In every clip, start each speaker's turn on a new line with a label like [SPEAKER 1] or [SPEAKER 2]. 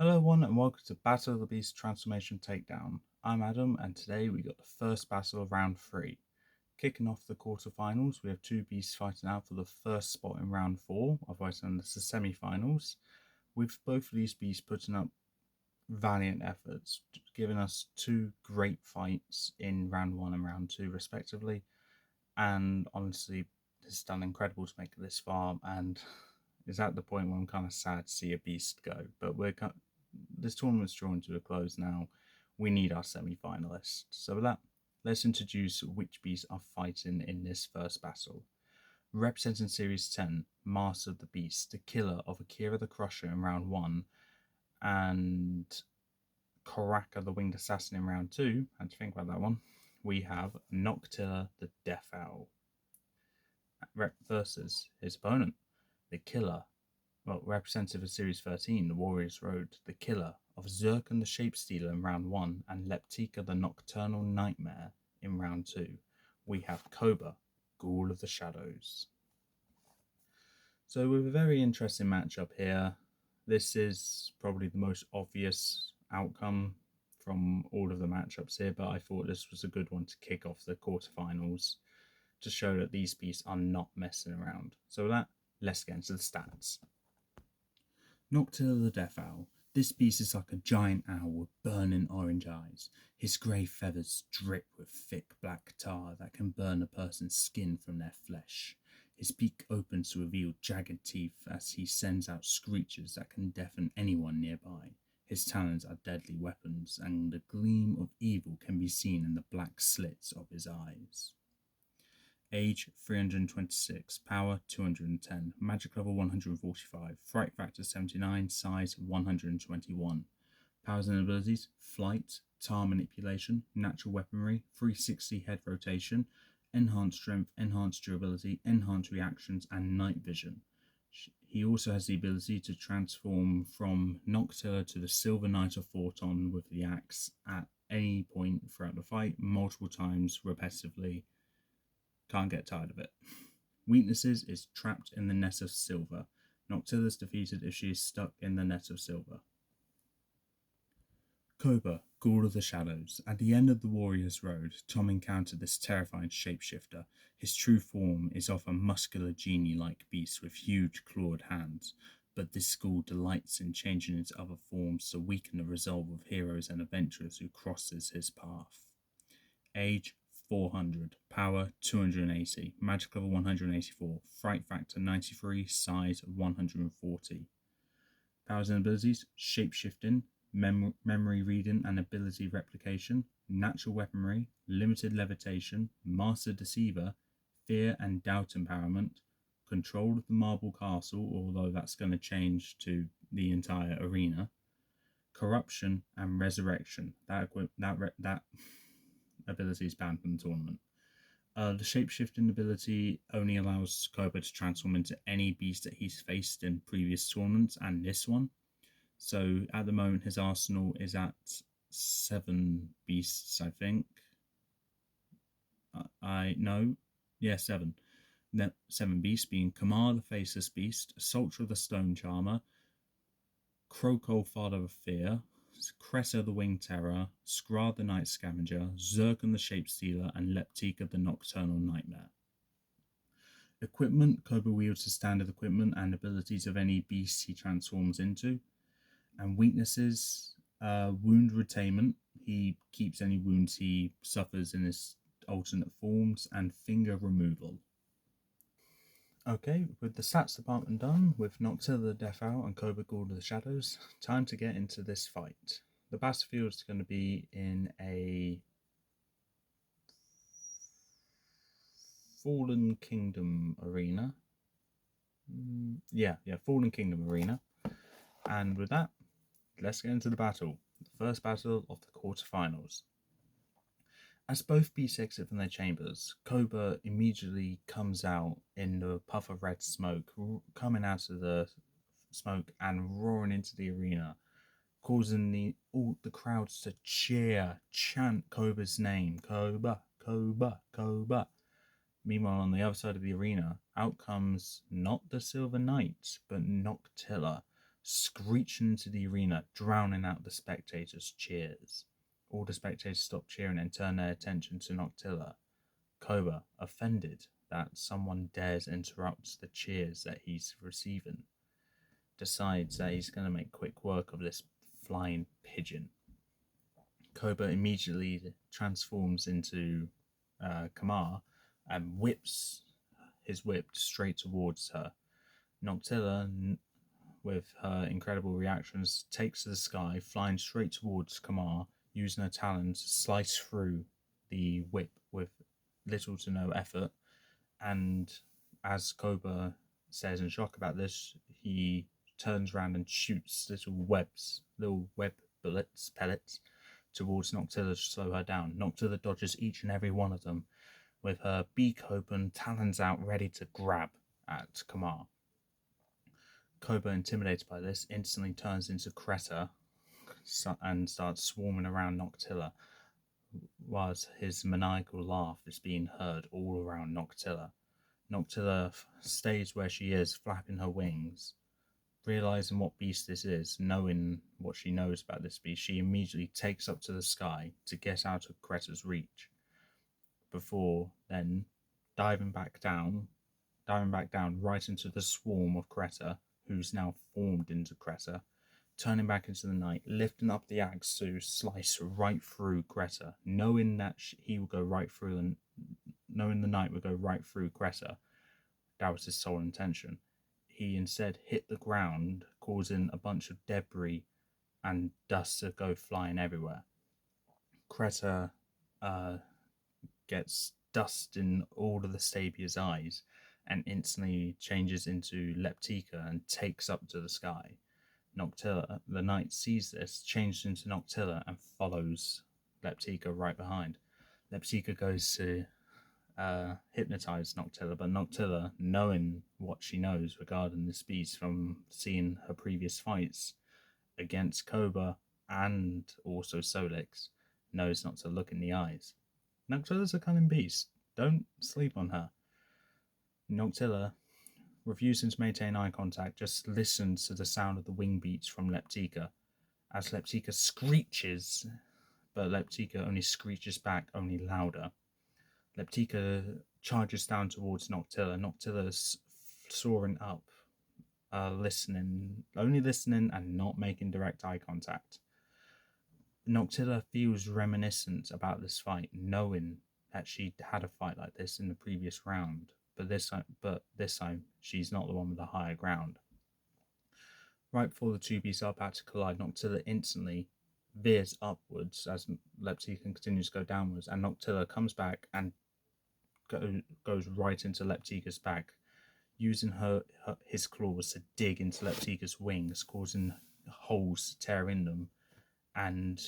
[SPEAKER 1] Hello everyone and welcome to Battle of the Beast Transformation Takedown. I'm Adam and today we got the first battle of round 3. Kicking off the quarterfinals, we have two beasts fighting out for the first spot in round 4, otherwise known as the semi-finals, with both of these beasts putting up valiant efforts, giving us two great fights in round 1 and round 2 respectively, and honestly it's done incredible to make it this far, and is at the point where I'm kind of sad to see a beast go, but this tournament's drawing to a close now. We need our semi-finalists. So with that, let's introduce which beasts are fighting in this first battle. Representing Series 10, Master of the Beast, the killer of Akira the Crusher in round 1, and Koraka the Winged Assassin in round 2. Had to think about that one. We have Noctila the Death Owl versus his opponent, the killer representative of Series 13, the Warriors Road, the killer of Zircon the Shapestealer in round 1 and Leptika the Nocturnal Nightmare in round 2. We have Koba, Ghoul of the Shadows. So we have a very interesting matchup here. This is probably the most obvious outcome from all of the matchups here, but I thought this was a good one to kick off the quarterfinals to show that these beasts are not messing around. So with that, let's get into the stats. Noctila the Death Owl. This beast is like a giant owl with burning orange eyes. His grey feathers drip with thick black tar that can burn a person's skin from their flesh. His beak opens to reveal jagged teeth as he sends out screeches that can deafen anyone nearby. His talons are deadly weapons, and the gleam of evil can be seen in the black slits of his eyes. Age 326, power 210, magic level 145, fright factor 79, size 121. Powers and abilities: flight, tar manipulation, natural weaponry, 360 head rotation, enhanced strength, enhanced durability, enhanced reactions, and night vision. He also has the ability to transform from Noctila to the Silver Knight of Forton with the axe at any point throughout the fight, multiple times repetitively. Can't get tired of it. Weaknesses is trapped in the net of silver. Noctila is defeated if she is stuck in the net of silver. Koba, Ghoul of the Shadows. At the end of the Warrior's Road, Tom encountered this terrifying shapeshifter. His true form is of a muscular genie-like beast with huge clawed hands, but this school delights in changing its other forms to weaken the resolve of heroes and adventurers who crosses his path. Age 400, power 280, magic level 184, fright factor 93, size 140. Powers and abilities: shapeshifting, memory reading and ability replication, natural weaponry, limited levitation, master deceiver, fear and doubt empowerment, control of the marble castle, although that's going to change to the entire arena, corruption and resurrection. That ability is banned from the tournament. The shapeshifting ability only allows Koba to transform into any beast that he's faced in previous tournaments and this one. So at the moment his arsenal is at 7 beasts, I think. 7. 7 beasts, being Kamar the Faceless Beast, Sultra the Stone Charmer, Krokol Father of Fear, Cressa the Winged Terror, Skra the Night Scavenger, Zircon the Shapestealer, and Leptika the Nocturnal Nightmare. Equipment: Koba wields the standard equipment and abilities of any beast he transforms into. And weaknesses: wound retainment, he keeps any wounds he suffers in his alternate forms, and finger removal. Okay, with the stats department done, with Noctila the Death Owl and Koba Ghoul of the Shadows, time to get into this fight. The battlefield is going to be in a Fallen Kingdom arena. Fallen Kingdom arena. And with that, let's get into the battle. The first battle of the quarterfinals. As both beasts exit from their chambers, Koba immediately comes out in the puff of red smoke, coming out of the smoke and roaring into the arena, causing all the crowds to chant Koba's name. Koba, Koba, Koba. Meanwhile, on the other side of the arena, out comes not the Silver Knight, but Noctila, screeching into the arena, drowning out the spectators' cheers. All the spectators stop cheering and turn their attention to Noctila. Koba, offended that someone dares interrupt the cheers that he's receiving, decides that he's going to make quick work of this flying pigeon. Koba immediately transforms into Kamar and whips his whip straight towards her. Noctila, with her incredible reactions, takes to the sky, flying straight towards Kamar, using her talons to slice through the whip with little to no effort. And as Koba says in shock about this, he turns around and shoots little web pellets, towards Noctila to slow her down. Noctila dodges each and every one of them, with her beak open, talons out, ready to grab at Kamar. Koba, intimidated by this, instantly turns into Kreta and starts swarming around Noctila, whilst his maniacal laugh is being heard all around Noctila. Noctila stays where she is, flapping her wings. Realizing what beast this is, knowing what she knows about this beast, she immediately takes up to the sky to get out of Kreta's reach. Before then, diving back down right into the swarm of Kreta, who's now formed into Kreta, turning back into the night, lifting up the axe to slice right through Kreta, knowing that he will go right through, and knowing the knight would go right through Kreta. That was his sole intention. He instead hit the ground, causing a bunch of debris and dust to go flying everywhere. Kreta gets dust in all of the Stabia's eyes and instantly changes into Leptica and takes up to the sky. Noctila, the knight, sees this, changes into Noctila and follows Leptica right behind. Leptica goes to hypnotize Noctila, but Noctila, knowing what she knows regarding this beast from seeing her previous fights against Koba and also Solix, knows not to look in the eyes. Noctila's a cunning beast. Don't sleep on her. Noctila, refusing to maintain eye contact, just listens to the sound of the wing beats from Leptica as Leptica screeches, but Leptica only screeches back only louder. Leptica charges down towards Noctila. Noctila's soaring up, only listening and not making direct eye contact. Noctila feels reminiscent about this fight, knowing that she had a fight like this in the previous round, but this time she's not the one with the higher ground. Right before the two beasts are about to collide, Noctila instantly veers upwards as Leptica continues to go downwards, and Noctila comes back and goes right into Leptica's back, using his claws to dig into Leptica's wings, causing holes to tear in them. And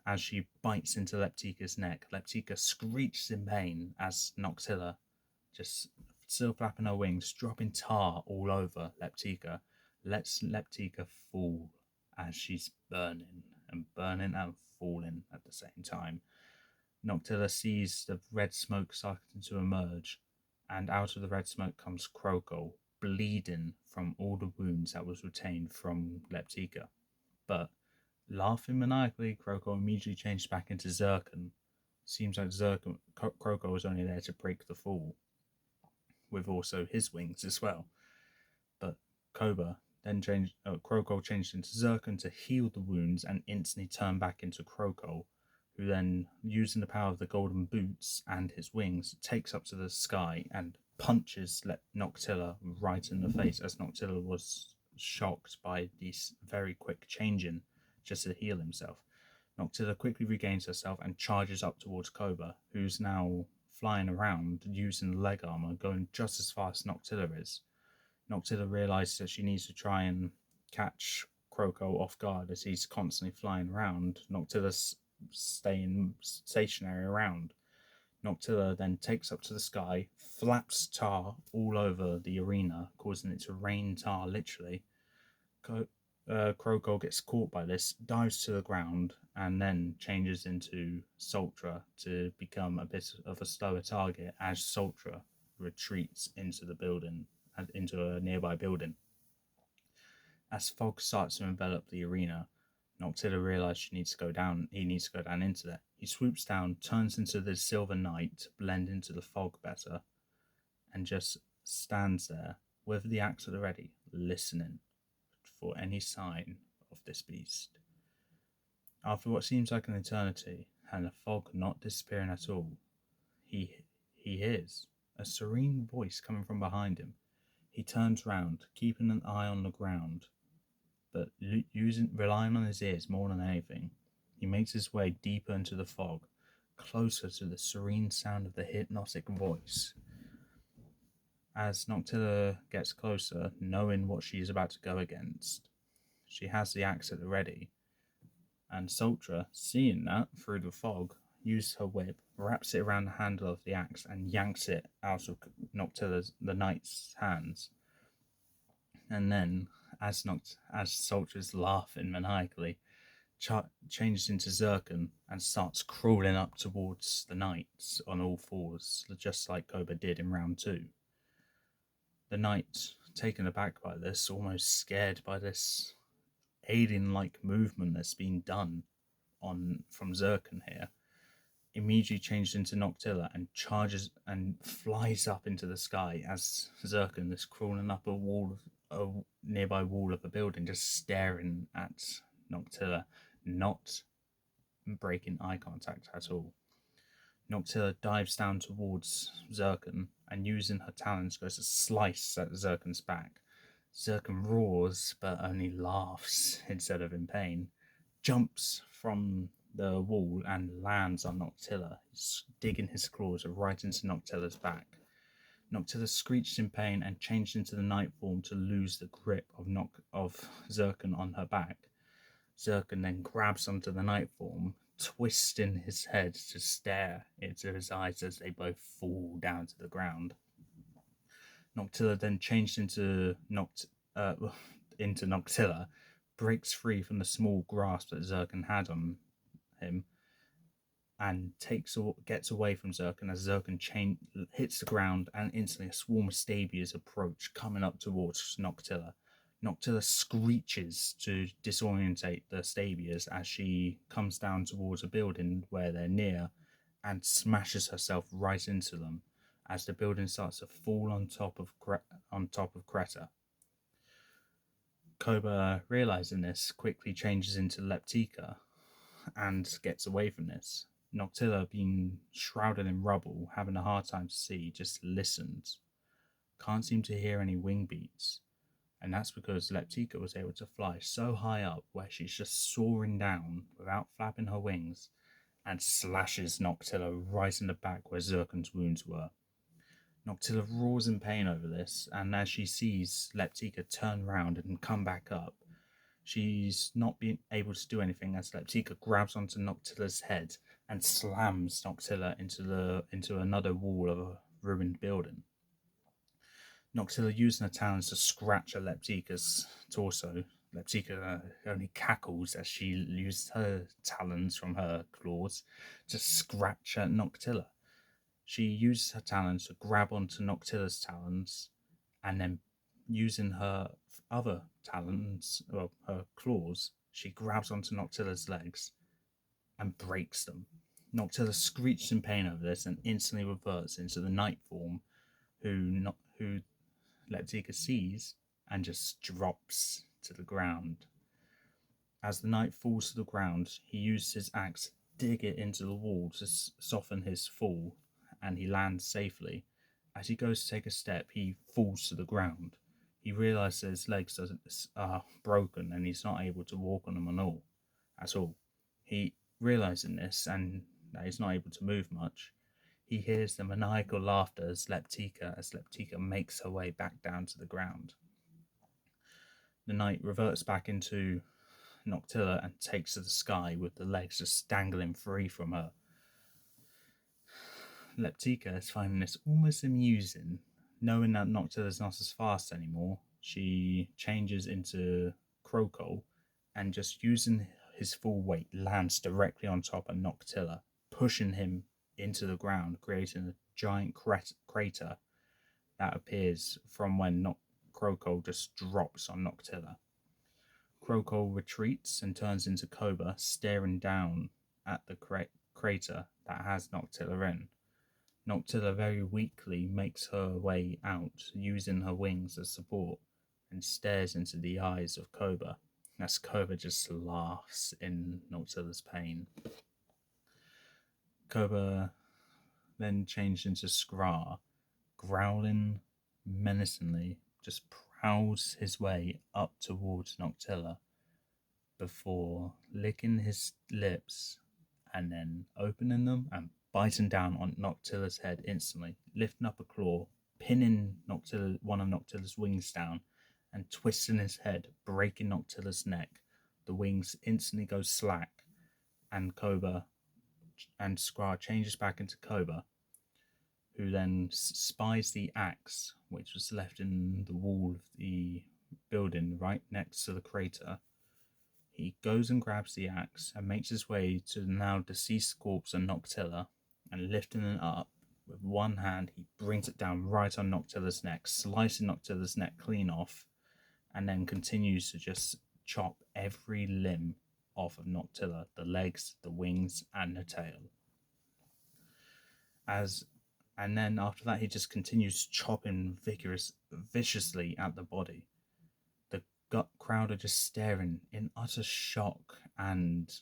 [SPEAKER 1] as she bites into Leptica's neck, Leptica screeches in pain as Noctila, just still flapping her wings, dropping tar all over Leptica, lets Leptica fall as she's burning and falling at the same time. Noctila sees the red smoke starting to emerge, and out of the red smoke comes Kroko, bleeding from all the wounds that was retained from Leptica. But laughing maniacally, Kroko immediately changed back into Zircon. Seems like Kroko was only there to break the fall, with also his wings as well. But Koba then Kroko changed into Zircon to heal the wounds and instantly turned back into Kroko, who then, using the power of the golden boots and his wings, takes up to the sky and punches Noctila right in the face, as Noctila was shocked by this very quick changing just to heal himself. Noctila quickly regains herself and charges up towards Koba, who's now flying around using leg armor, going just as fast as Noctila is. Noctila realizes that she needs to try and catch Kroko off guard as he's constantly flying around. Noctila's staying stationary around. Noctila then takes up to the sky, flaps tar all over the arena, causing it to rain tar literally. Kroko gets caught by this, dives to the ground, and then changes into Sultra to become a bit of a slower target as Sultra retreats into the building, into a nearby building. As fog starts to envelop the arena, Noctilla realizes he needs to go down into there. He swoops down, turns into the silver knight to blend into the fog better, and just stands there with the axe at the ready, listening for any sign of this beast. After what seems like an eternity, and the fog not disappearing at all, he hears a serene voice coming from behind him. He turns round, keeping an eye on the ground, but relying on his ears more than anything. He makes his way deeper into the fog, closer to the serene sound of the hypnotic voice. As Noctilla gets closer, knowing what she is about to go against, she has the axe at the ready, and Sultra, seeing that through the fog, uses her whip, wraps it around the handle of the axe, and yanks it out of the knight's hands. And then, as Sultra's laughing maniacally, changes into Zircon and starts crawling up towards the knights on all fours, just like Koba did in round 2. The knight, taken aback by this, almost scared by this alien-like movement that's been done from Zircon here, immediately changes into Noctilla and charges and flies up into the sky as Zircon is crawling up a nearby wall of a building, just staring at Noctilla, not breaking eye contact at all. Noctilla dives down towards Zircon and, using her talons, goes to slice at Zircon's back. Zircon roars but only laughs instead of in pain, jumps from the wall and lands on Noctilla, digging his claws right into Noctilla's back. Noctilla screeched in pain and changed into the night form to lose the grip of Zircon on her back. Zircon then grabs onto the night form, twisting his head to stare into his eyes as they both fall down to the ground. Noctilla then changed into Noctilla, breaks free from the small grasp that Zircon had on him, and gets away from Zircon as Zircon hits the ground, and instantly a swarm of Stabias approach, coming up towards Noctilla. Noctilla screeches to disorientate the Stabias as she comes down towards a building where they're near and smashes herself right into them as the building starts to fall on top of Kreta. Koba, realizing this, quickly changes into Leptika and gets away from this. Noctilla, being shrouded in rubble, having a hard time to see, just listens. Can't seem to hear any wing beats. And that's because Leptika was able to fly so high up where she's just soaring down without flapping her wings and slashes Noctilla right in the back where Zircon's wounds were. Noctilla roars in pain over this, and as she sees Leptika turn round and come back up, she's not being able to do anything as Leptika grabs onto Noctilla's head and slams Noctilla into another wall of a ruined building. Noctilla, using her talons to scratch at Leptika's torso. Leptika only cackles as she uses her talons from her claws to scratch at Noctilla. She uses her talons to grab onto Noctilla's talons, and then using her other talons, well, her claws, she grabs onto Noctilla's legs and breaks them. Noctilla screeches in pain over this and instantly reverts into the night form, who Leptika sees and just drops to the ground. As the knight falls to the ground, he uses his axe to dig it into the wall to soften his fall, and he lands safely. As he goes to take a step, he falls to the ground. He realizes his legs are broken and he's not able to walk on them at all. He, realizing this and that he's not able to move much, he hears the maniacal laughter as Leptika makes her way back down to the ground. The knight reverts back into Noctilla and takes to the sky with the legs just dangling free from her. Leptika is finding this almost amusing. Knowing that Noctilla is not as fast anymore, she changes into Krokol and, just using his full weight, lands directly on top of Noctilla, pushing him into the ground, creating a giant crater that appears from when Krokol just drops on Noctilla. Krokol retreats and turns into Koba, staring down at the crater that has Noctila in. Noctila very weakly makes her way out, using her wings as support, and stares into the eyes of Koba, as Koba just laughs in Noctila's pain. Koba then changed into Skra, growling menacingly, just prowls his way up towards Noctila before licking his lips and then opening them and biting down on Noctila's head instantly, lifting up a claw, pinning one of Noctila's wings down, and twisting his head, breaking Noctila's neck. The wings instantly go slack, and Koba and Skra changes back into Koba, who then spies the axe, which was left in the wall of the building right next to the crater. He goes and grabs the axe and makes his way to the now deceased corpse of Noctila, and lifting it up with one hand, he brings it down right on Noctila's neck, slicing Noctila's neck clean off, and then continues to just chop every limb off of Noctila, the legs, the wings, and the tail. And then after that, he just continues chopping viciously at the body. The crowd are just staring in utter shock and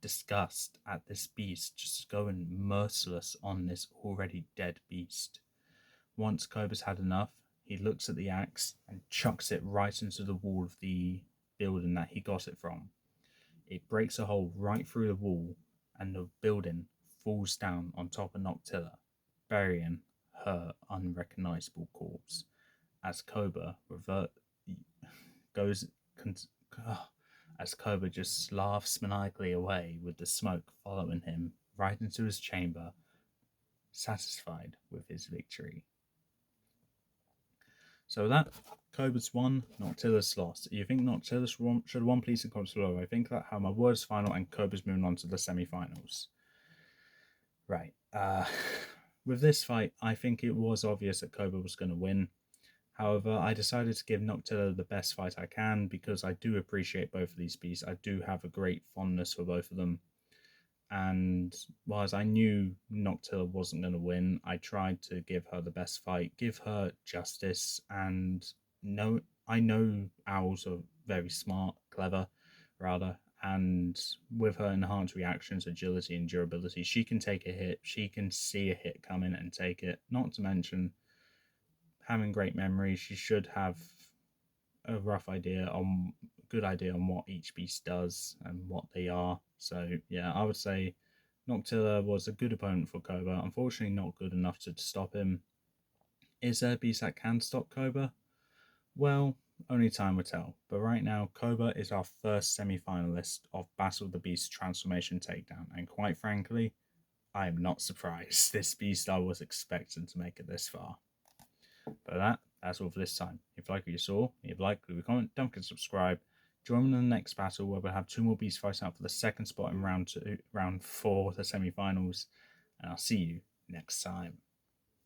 [SPEAKER 1] disgust at this beast just going merciless on this already dead beast. Once Koba's had enough, he looks at the axe and chucks it right into the wall of the building that he got it from. It breaks a hole right through the wall, and the building falls down on top of Noctila, burying her unrecognizable corpse. As Koba as Koba just laughs maniacally away with the smoke following him right into his chamber, satisfied with his victory. So that Koba's won, Noctila's lost. You think Noctila should have won? Please in comments below. I think that how my word is final and Koba's moving on to the semi-finals. Right. With this fight, I think it was obvious that Koba was going to win. However, I decided to give Noctila the best fight I can because I do appreciate both of these beasts. I do have a great fondness for both of them. And whilst I knew Noctila wasn't going to win, I tried to give her the best fight, give her justice, and I know owls are very smart, clever, rather, and with her enhanced reactions, agility, and durability, she can take a hit, she can see a hit coming and take it, not to mention having great memory. She should have a good idea on what each beast does and what they are. So yeah, I would say Noctila was a good opponent for Koba. Unfortunately, not good enough to stop him. Is there a beast that can stop Koba? Well, only time will tell. But right now, Koba is our first semi-finalist of Battle of the Beast Transformation Takedown, and quite frankly, I am not surprised. This beast I was expecting to make it this far. But that's all for this time. If you like what you saw, if you like, leave a comment, don't forget to subscribe. Join me in the next battle where we'll have 2 more beasts fighting out for the second spot in round 4, the semi-finals. And I'll see you next time.